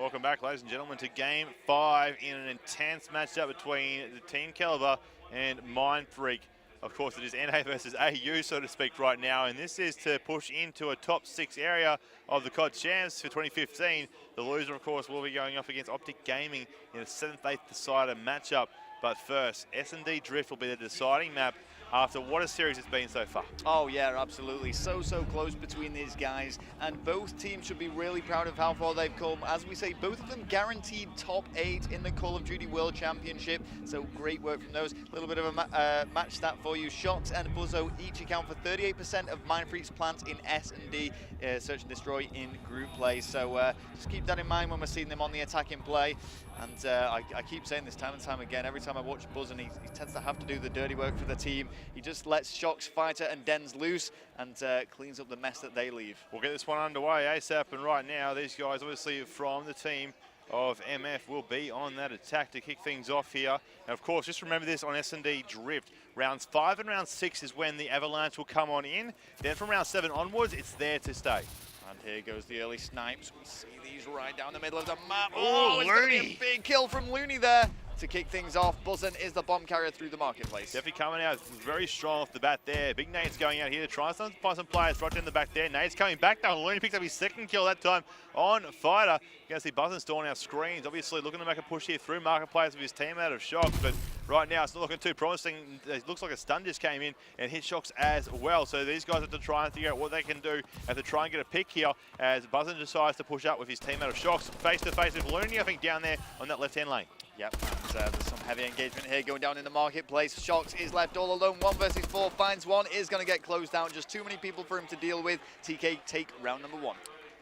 Welcome back, ladies and gentlemen, to Game 5 in an intense matchup between the Team Kaliber and Mindfreak. Of course, it is NA versus AU, so to speak, right now, and this is to push into a top 6 area of the COD Champs for 2015. The loser, of course, will be going up against Optic Gaming in a 7th-8th decider matchup. But first, S&D Drift will be the deciding map after what a series it's been so far. Oh yeah, absolutely. So close between these guys, and both teams should be really proud of how far they've come. As we say, both of them guaranteed top 8 in the Call of Duty World Championship, so great work from those. A little bit of a match stat for you. Shox and Buzzo each account for 38% of Mindfreak's plants in S&D, Search and Destroy in group play. So just keep that in mind when we're seeing them on the attacking play. And I keep saying this time and time again, every time I watch Buzz, and he tends to have to do the dirty work for the team, he just lets Shox, Fighter and Dens loose and cleans up the mess that they leave. We'll get this one underway ASAP, and right now these guys obviously from the team of MF will be on that attack to kick things off here. And of course, just remember this on S&D Drift. Rounds 5 and round 6 is when the Avalanche will come on in. Then from round 7 onwards, it's there to stay. And here goes the early snipes. We see these right down the middle of the map. Oh, it's going to be a big kill from Looney there to kick things off. Buzzin is the bomb carrier through the marketplace. Definitely coming out very strong off the bat there. Big Nade's going out here to try and find some players right in the back there. Nade's coming back down. Looney picks up his 2nd kill that time on Fighter. You can see Buzzin stalling our screens. Obviously looking to make a push here through marketplace with his team out of Shox, but right now it's not looking too promising. It looks like a stun just came in and hit Shox as well. So these guys have to try and figure out what they can do, have to try and get a pick here as Buzzin decides to push up with his team out of Shox. Face to face with Looney, I think, down there on that left-hand lane. Yep, and there's some heavy engagement here going down in the marketplace. Shox is left all alone, 1 versus 4, finds one, is going to get closed down. Just too many people for him to deal with. TK take round number 1.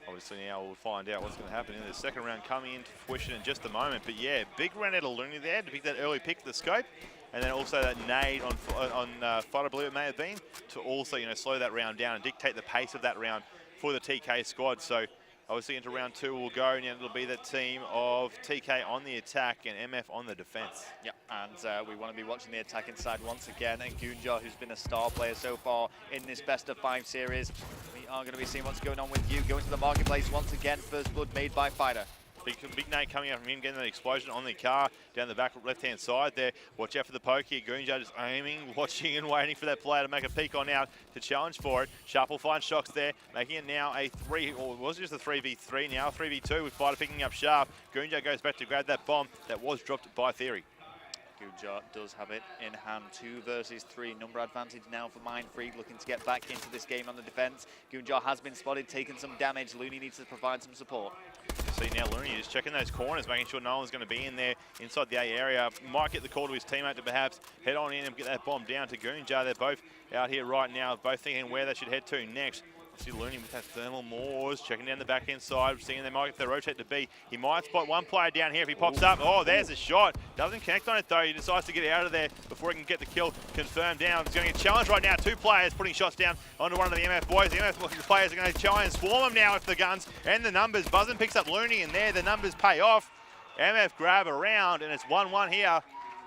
Obviously now we'll find out what's going to happen in the 2nd round coming into fruition in just a moment. But yeah, big run out of Looney there to pick that early pick of the scope. And then also that nade on Fighter, I believe it may have been, to also, slow that round down and dictate the pace of that round for the TK squad. So obviously into round 2 we'll go, and it'll be the team of TK on the attack and MF on the defense. Yeah, and we want to be watching the attacking side once again. And Gunjar, who's been a star player so far in this best of 5 series, we are going to be seeing what's going on with you. Going to the marketplace once again, first blood made by Fighter. Big Nate coming out from him, getting that explosion on the car down the back left-hand side there. Watch out for the poke here. Gunjar just aiming, watching and waiting for that player to make a peek on out to challenge for it. Sharp will find Shox there, making it now a 3, or was it just a 3v3 now? 3v2 with Fighter picking up Sharp. Gunjar goes back to grab that bomb that was dropped by Theory. Gunjar does have it in hand. 2 versus 3. Number advantage now for Mindfreak, looking to get back into this game on the defense. Gunjar has been spotted, taking some damage. Looney needs to provide some support. See now Looney is checking those corners, making sure no one's going to be in there inside the A area. Might get the call to his teammate to perhaps head on in and get that bomb down to Gunjar. They're both out here right now, both thinking where they should head to next. See Looney with that thermal Moors, checking down the backhand side, seeing they might get their rotate to B. He might spot one player down here if he pops up. Oh, there's a shot. Doesn't connect on it though. He decides to get out of there before he can get the kill confirmed down. He's going to get challenged right now. 2 players putting shots down onto one of the MF boys. The MF players are going to try and swarm him now with the guns and the numbers. Buzzin picks up Looney, and there the numbers pay off. MF grab around, and it's 1-1 here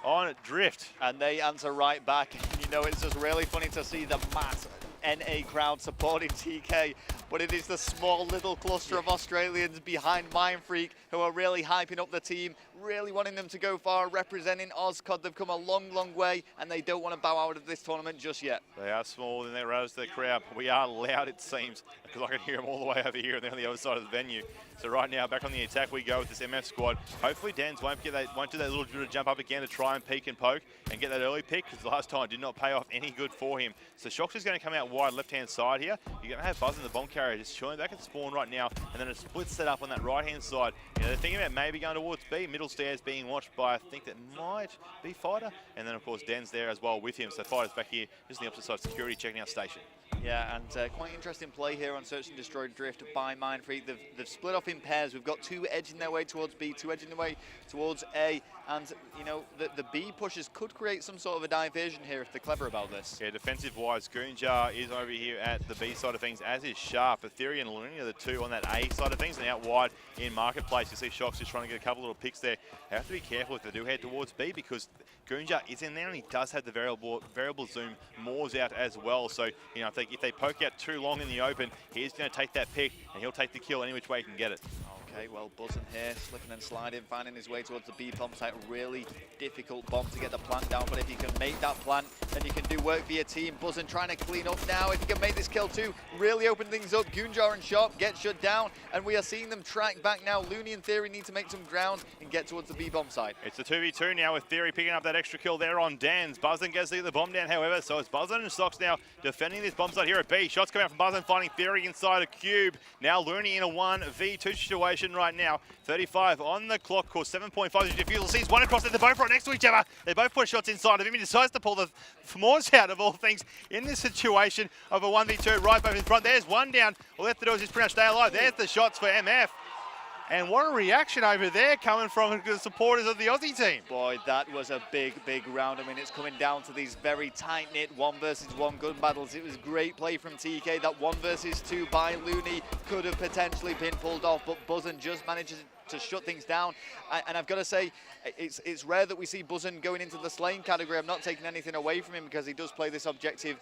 on Drift. And they answer right back. It's just really funny to see the mass NA crowd supporting TK, but it is the small little cluster of Australians behind Mindfreak who are really hyping up the team, really wanting them to go far, representing OzCOD. They've come a long way, and they don't want to bow out of this tournament just yet. They are small and they're as the crowd. We are loud, it seems, because I can hear them all the way over here and they're on the other side of the venue. So right now, back on the attack we go with this MF squad. Hopefully Dans won't do that little bit of jump up again to try and peek and poke and get that early pick, because the last time did not pay off any good for him. So Shox is going to come out wide left-hand side here. You're going to have Buzz in the bomb carrier just chilling back at spawn right now, and then a split set up on that right-hand side. They're thinking about maybe going towards B. Middle stairs being watched by, I think that might be Fighter. And then, of course, Dan's there as well with him. So Fighter's back here, just on the opposite side of security, checking out station. Yeah, and quite interesting play here on Search and Destroy Drift by Mindfreak. They've split off in pairs. We've got 2 edging their way towards B, 2 edging their way towards A. And, the B pushes could create some sort of a diversion here if they're clever about this. Yeah, defensive-wise, Gunjar is over here at the B side of things, as is Sharp. Theory and Looney are the 2 on that A side of things, and out wide in Marketplace. You see Shox just trying to get a couple little picks there. They have to be careful if they do head towards B, because Gunjar is in there and he does have the variable zoom Moors out as well. So, if they poke out too long in the open, he's going to take that pick and he'll take the kill any which way he can get it. Okay, well, Buzzin here, slipping and sliding, finding his way towards the B bomb site. Really difficult bomb to get the plant down, but if you can make that plant, then you can do work for your team. Buzzin trying to clean up now. If you can make this kill too, really open things up. Goonjar and Sharp get shut down, and we are seeing them track back now. Looney and Theory need to make some ground and get towards the B bomb site. It's a 2v2 now with Theory picking up that extra kill there on Dan's. Buzzin gets to get the bomb down, however, so it's Buzzin and Socks now defending this bomb site here at B. Shots coming out from Buzzin, finding Theory inside a cube. Now Looney in a 1v2 situation right now. 35 on the clock, course 7.5 defusal. Sees one across there, they're both right next to each other. They both put shots inside of him. He decides to pull the Morse out of all things in this situation of a 1v2 right both in front. There's one down. All they have to do is just pretty much stay alive. There's the shots for MF. And what a reaction over there coming from the supporters of the Aussie team. Boy, that was a big, big round. I mean, it's coming down to these very tight-knit 1-versus-1 gun battles. It was great play from TK. That 1-versus-2 by Looney could have potentially been pulled off, but Buzzin just manages to shut things down. And I've got to say, it's rare that we see Buzzin going into the slaying category. I'm not taking anything away from him because he does play this objective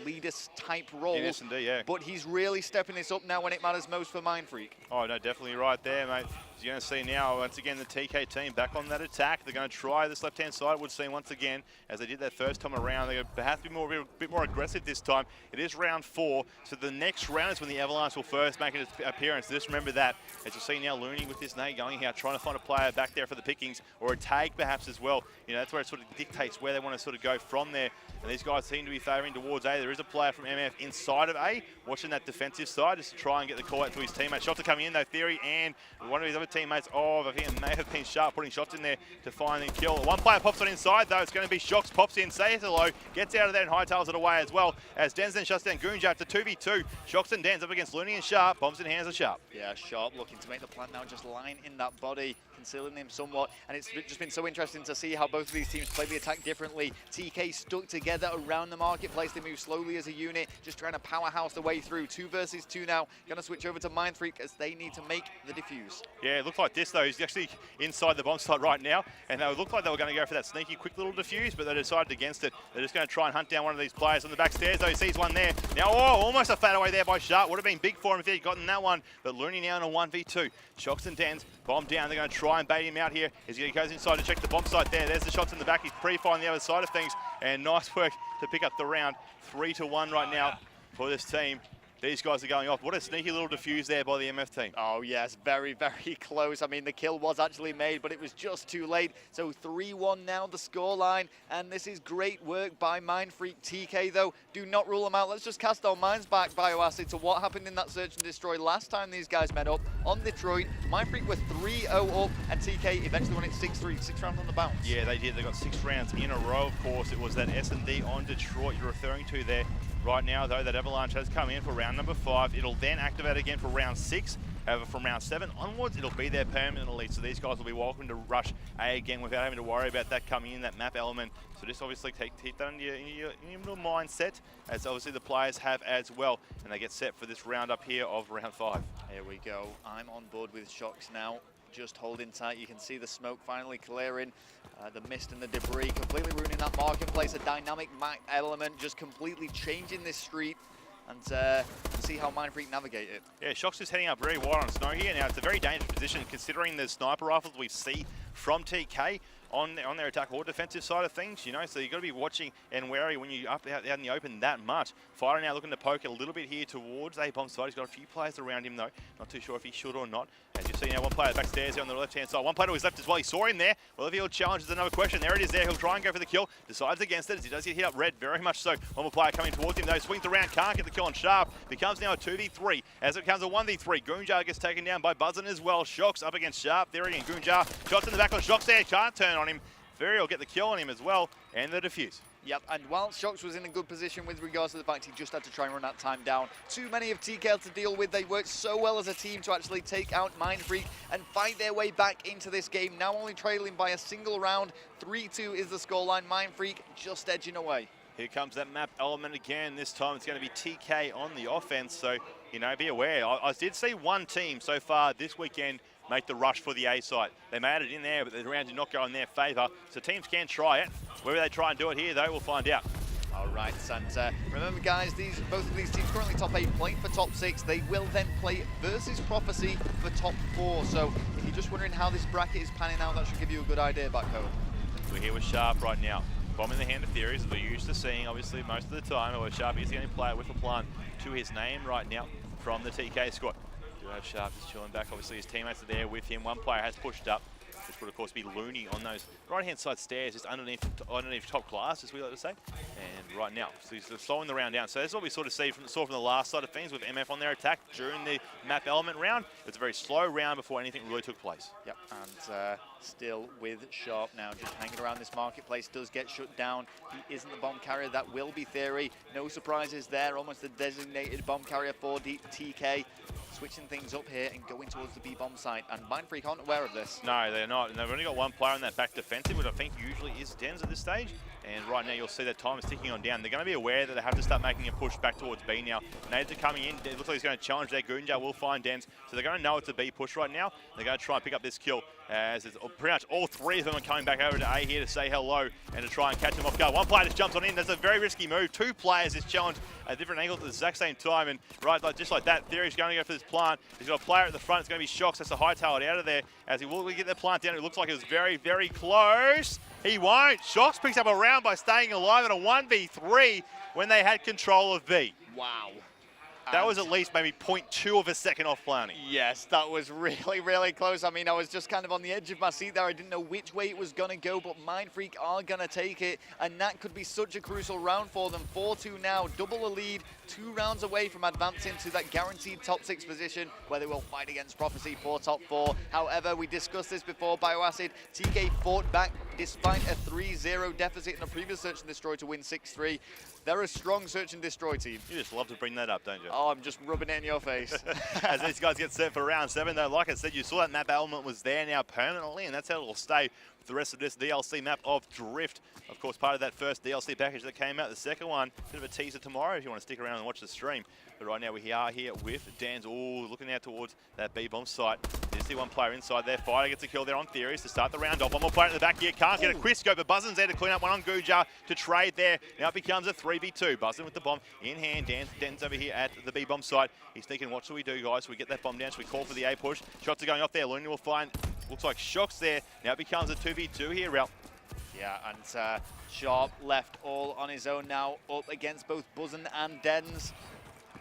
leader-type role. Yes, indeed, yeah. But he's really stepping this up now when it matters most for Mindfreak. Oh, no, definitely right there, mate. As you're going to see now, once again, the TK team back on that attack. They're going to try this left-hand side, it would seem, once again, as they did that first time around. They're going to perhaps be a bit more aggressive this time. It is round 4, so the next round is when the Avalanche will first make its appearance. Just remember that. As you see now, Looney with this nade going out, trying to find a player back there for the pickings, or a tag perhaps as well. You know, that's where it sort of dictates where they want to sort of go from there. And these guys seem to be favouring towards A. There is a player from MF inside of A, watching that defensive side, just to try and get the call out to his teammate. Shots are coming in though, Theory and one of his other teammates, I think it may have been Sharp, putting shots in there to find and kill. One player pops on inside though, it's going to be Shocks, pops in, says hello, gets out of there and hightails it away as well, as Denz then shuts down Goonjar to 2v2. Shocks and Denz up against Looney and Sharp, bombs in hands of Sharp. Yeah, Sharp looking to make the plan now, just line in that body, concealing him somewhat, and it's just been so interesting to see how both of these teams play the attack differently. TK stuck together around the marketplace, they move slowly as a unit, just trying to powerhouse the way through. 2-versus-2 now, going to switch over to Mindfreak as they need to make the defuse. Yeah, it looked like this though, he's actually inside the bomb site right now, and they looked like they were going to go for that sneaky quick little defuse, but they decided against it. They're just going to try and hunt down one of these players on the back stairs though. He sees one there. Now, oh, almost a fat away there by Sharp. Would have been big for him if he'd gotten that one, but Looney now in a 1v2. Shocks and Denz, bomb down, they're going to try and bait him out here as he goes inside to check the bomb site there. There's the shots in the back, he's pre-firing the other side of things, and nice work to pick up the round. 3-1 right now for this team. These guys are going off. What a sneaky little defuse there by the MF team. Oh yes, very, very close. I mean, the kill was actually made, but it was just too late. So 3-1 now, the scoreline, and this is great work by Mindfreak. TK, though, do not rule them out. Let's just cast our minds back, Bioacid, to what happened in that Search and Destroy last time these guys met up on Detroit. Mindfreak were 3-0 up, and TK eventually won it 6-3, 6 rounds on the bounce. Yeah, they did. They got 6 rounds in a row, of course. It was that S&D on Detroit you're referring to there. Right now, though, that Avalanche has come in for round number 5. It'll then activate again for round 6. However, from round 7 onwards, it'll be there permanently. So these guys will be welcome to rush A again without having to worry about that coming in, that map element. So just obviously keep that in your little mindset, as obviously the players have as well. And they get set for this round up here of round 5. Here we go. I'm on board with Shocks now. Just holding tight. You can see the smoke finally clearing. The mist and the debris completely ruining that marketplace. A dynamic map element just completely changing this street. And see how Mindfreak navigate it. Yeah, Shocks is heading up very wide on snow here. Now, it's a very dangerous position considering the sniper rifles we see from TK on their attack or defensive side of things, you know, so you've got to be watching and wary when you're up out in the open that much. Fighter now looking to poke a little bit here towards A bomb side. He's got a few players around him though. Not too sure if he should or not. As you see now, one player backstairs here on the left-hand side. One player to his left as well. He saw him there. Well, if he'll challenge is another question. There it is there. He'll try and go for the kill. Decides against it as he does get hit up red, very much so. One more player coming towards him though. Swings around, can't get the kill on Sharp. Becomes now a 2v3. As it becomes a 1v3. Goonjar gets taken down by Buzzin as well. Shocks up against Sharp. There again, Goonjar. Shots in the back on Shocks there. Can't turn on him. Theory will get the kill on him as well, and the defuse. Yep, and while Shocks was in a good position with regards to the fact he just had to try and run that time down, too many of TK to deal with. They worked so well as a team to actually take out Mindfreak and fight their way back into this game. Now only trailing by a single round. 3-2 is the scoreline. Mindfreak just edging away. Here comes that map element again. This time it's going to be TK on the offense, so, you know, be aware. I did see one team so far this weekend make the rush for the A site. They made it in there, but the round did not go in their favour, so teams can try it. Whether they try and do it here, though, we'll find out. All Right, and remember guys, both of these teams currently top 8 playing for top 6. They will then play versus Prophecy for top 4. So if you're just wondering how this bracket is panning out, that should give you a good idea back home. We're here with Sharp right now. Bomb in the hand of Theories, as we're used to seeing, obviously, most of the time. Where Sharp is the only player with a plan to his name right now from the TK squad. Do have Sharp just chilling back. Obviously, his teammates are there with him. One player has pushed up, which would, of course, be Looney on those right-hand side stairs, just underneath top glass, as we like to say. And right now, so he's slowing the round down. So that's what we sort of saw from the last side of things with MF on their attack during the map element round. It's a very slow round before anything really took place. Yep, and still with Sharp now, just hanging around this marketplace, does get shut down. He isn't the bomb carrier, that will be Theory. No surprises there, almost the designated bomb carrier for TK. Switching things up here and going towards the B-bomb site, and Mindfreak aren't aware of this. No, they're not, and they've only got one player in that back defensive, which I think usually is Dens at this stage. And right now you'll see that time is ticking on down. They're going to be aware that they have to start making a push back towards B now. Nades are coming in. It looks like he's going to challenge their Goonja. Will find Dens. So they're going to know it's a B push right now. They're going to try and pick up this kill, as it's pretty much all three of them are coming back over to A here to say hello and to try and catch them off guard. One player just jumps on in. That's a very risky move. Two players is challenged at different angles at the exact same time. And right, just like that, Theory's going to go for this plant. He's got a player at the front. It's going to be Shocks. That's a hightail out of there as he will get the plant down. It looks like it was very, very close. He won't. Shocks picks up a round by staying alive in a 1v3 when they had control of B. Wow. That was at least maybe 0.2 of a second off planning. Yes, that was really, really close. I mean, I was just kind of on the edge of my seat there. I didn't know which way it was going to go, but Mindfreak are going to take it, and that could be such a crucial round for them. 4-2 now, double the lead, 2 rounds away from advancing to that guaranteed top 6 position, where they will fight against Prophecy for top 4. However, we discussed this before, Bioacid, TK fought back despite a 3-0 deficit in a previous Search and Destroy to win 6-3. They're a strong Search and Destroy team. You just love to bring that up, don't you? Oh, I'm just rubbing it in your face. As these guys get set for round 7, though, like I said, you saw that map element was there now permanently, and that's how it'll stay with the rest of this DLC map of Drift. Of course, part of that first DLC package that came out. The second one, bit of a teaser tomorrow if you want to stick around and watch the stream. But right now we are here with Dan's, looking out towards that B-bomb site. There's the one player inside there. Fighter gets a kill there on Theories to start the round off. One more player in the back here. Can't get a quick scope, but Buzzin's there to clean up one on Guja to trade there. Now it becomes a 3v2. Buzzin with the bomb in hand. Dan's over here at the B-bomb site. He's thinking, what should we do, guys? So we get that bomb down. So we call for the A push. Shots are going off there. Looney will find, looks like Shocks there. Now it becomes a 2v2 here, Ralph. Yeah, and Sharp left all on his own now, up against both Buzzin and Dens.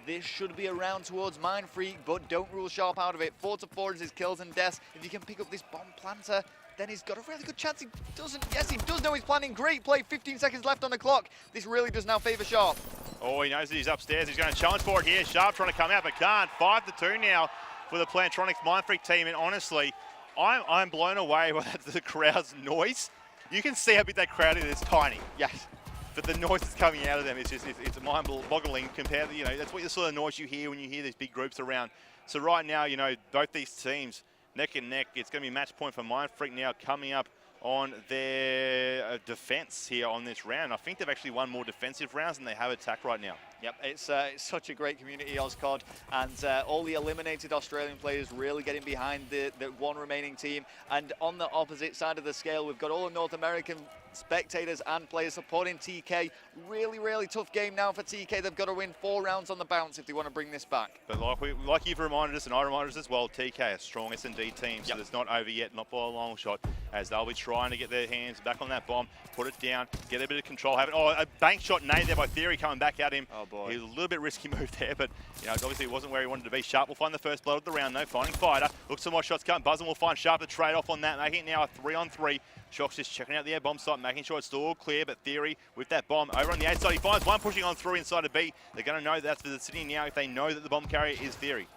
This should be a round towards Mindfreak, but don't rule Sharp out of it. 4-4 is his kills and deaths. If he can pick up this bomb planter, then he's got a really good chance. He doesn't. Yes, he does know he's planning. Great play. 15 seconds left on the clock. This really does now favor Sharp. Oh, he knows that he's upstairs. He's going to challenge for it here. Sharp trying to come out, but can't. 5-2 now for the Plantronics Mindfreak team. And honestly, I'm blown away by the crowd's noise. You can see how big that crowd is. It's tiny. Yes. But the noise that's coming out of them is just, it's mind-boggling compared to, that's what the sort of noise you hear when you hear these big groups around. So right now, both these teams, neck and neck, it's going to be match point for Mindfreak now coming up on their defense here on this round. I think they've actually won more defensive rounds than they have attack right now. Yep, it's such a great community, Ozcod, and all the eliminated Australian players really getting behind the one remaining team. And on the opposite side of the scale, we've got all the North American spectators and players supporting TK. Really, really tough game now for TK. They've got to win 4 rounds on the bounce if they want to bring this back. But like you've reminded us, and I reminded us as well, TK, a strong S&D team, so it's not over yet, not by a long shot, as they'll be trying to get their hands back on that bomb, put it down, get a bit of control, have it. Oh, a bank shot nade there by Theory coming back at him. Oh boy. He was a little bit risky move there, but obviously it wasn't where he wanted to be. Sharp will find the first blood of the round though, finding Fighter. Looks for more shots coming. Buzzin will find Sharp to trade off on that, making it now a 3-on-3. Shocks just checking out the air bomb site, making sure it's still all clear, but Theory with that bomb over on the A side. He finds one pushing on through inside of B. They're going to know that's for the city now if they know that the bomb carrier is Theory.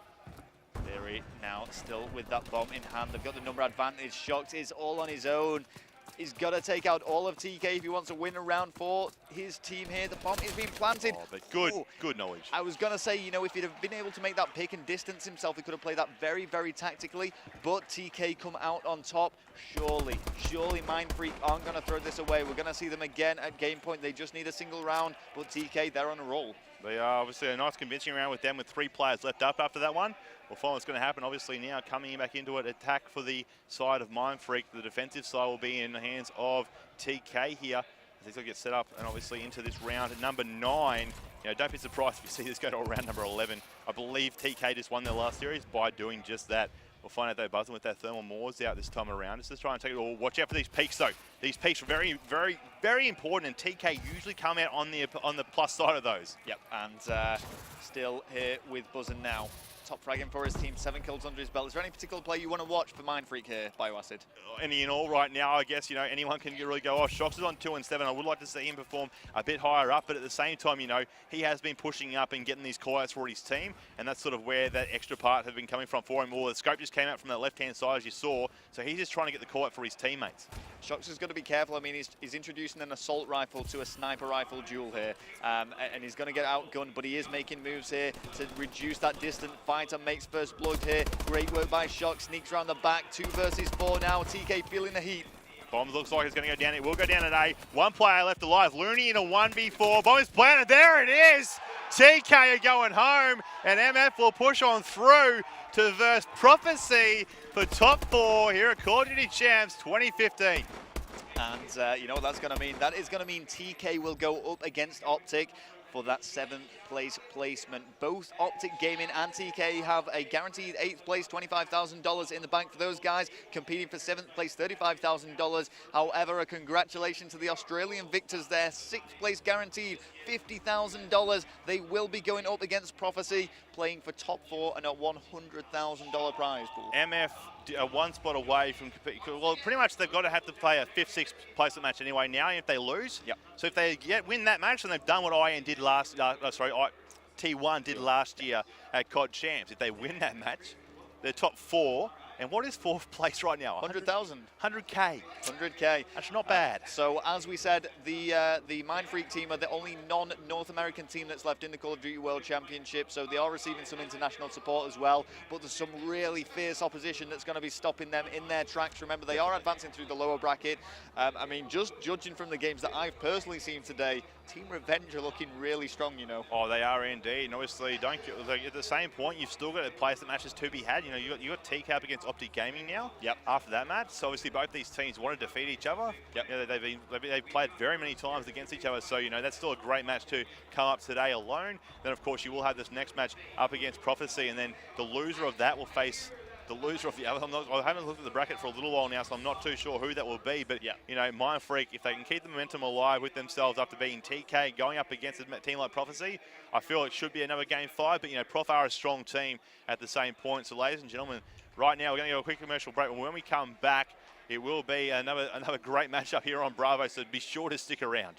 Theory now still with that bomb in hand. They've got the number advantage. Shocks is all on his own. He's got to take out all of TK if he wants to win a round for his team here. The bomb is being planted. Oh, but good knowledge. I was going to say, if he'd have been able to make that pick and distance himself, he could have played that very, very tactically. But TK come out on top. Surely Mindfreak aren't going to throw this away. We're going to see them again at game point. They just need a single round. But TK, they're on a roll. They are obviously a nice convincing round with them with 3 players left up after that one. We'll find what's going to happen. Obviously now coming back into it, attack for the side of Mindfreak. The defensive side will be in the hands of TK here. He's going to get set up and obviously into this round at number 9. You know, don't be surprised if you see this go to round number 11. I believe TK just won their last series by doing just that. We'll find out though, buzzing with that thermal Moors out this time around. Just try and take it all. Watch out for these peaks though. These peaks are very, very, very important, and TK usually come out on the plus side of those. Yep, and still here with buzzing now. Top fragging for his team, 7 kills under his belt. Is there any particular play you want to watch for Mindfreak here, Bioacid? Any and all right now, I guess, you know, anyone can really go off. Shox is on 2 and 7. I would like to see him perform a bit higher up, but at the same time, you know, he has been pushing up and getting these call-outs for his team, and that's sort of where that extra part has been coming from for him. Well, the scope just came out from that left-hand side, as you saw, so he's just trying to get the call-out for his teammates. Shox is going to be careful. I mean, he's introducing an assault rifle to a sniper rifle duel here, and he's going to get outgunned, but he is making moves here to reduce that distant fight and makes first blood here. Great work by Shox, sneaks around the back, 2 versus 4 now. TK feeling the heat. Bombs looks like it's going to go down. It will go down today. 1 player left alive. Looney in a 1v4. Bomb is planted. There it is. TK are going home, and MF will push on through to verse Prophecy for top 4 here at Call of Duty Champs 2015. And you know what that's going to mean? That is going to mean TK will go up against Optic for that 7th place placement. Both Optic Gaming and TK have a guaranteed 8th place, $25,000 in the bank for those guys. Competing for 7th place, $35,000. However, a congratulations to the Australian victors there. 6th place guaranteed, $50,000. They will be going up against Prophecy, playing for top 4 and a $100,000 prize pool. MF 1 spot away from competing. Well, pretty much they've got to have to play a 5th, 6th placement match anyway now if they lose. Yep. So if they win that match, then they've done what IN did T1 did last year at COD Champs. If they win that match, they're top 4. And what is 4th place right now? 100,000. 100K. 100K. That's not bad. So as we said, the Mindfreak team are the only non-North American team that's left in the Call of Duty World Championship. So they are receiving some international support as well. But there's some really fierce opposition that's going to be stopping them in their tracks. Remember, they are advancing through the lower bracket. I mean, just judging from the games that I've personally seen today, Team Revenge are looking really strong, you know. Oh, they are indeed. And obviously, at the same point, you've still got a place that matches to be had. You know, you got TK up against Optic Gaming now. Yep. After that match, so obviously both these teams want to defeat each other. Yep. You know, they've played very many times against each other. So you know that's still a great match to come up today alone. Then of course you will have this next match up against Prophecy, and then the loser of that will face the loser of the other. I haven't looked at the bracket for a little while now, so I'm not too sure who that will be. But yeah, you know, Mindfreak, if they can keep the momentum alive with themselves after being TK, going up against a team like Prophecy, I feel it should be another game 5. But you know, Prof are a strong team at the same point. So ladies and gentlemen, right now we're going to go a quick commercial break. And when we come back, it will be another great matchup here on Bravo. So be sure to stick around.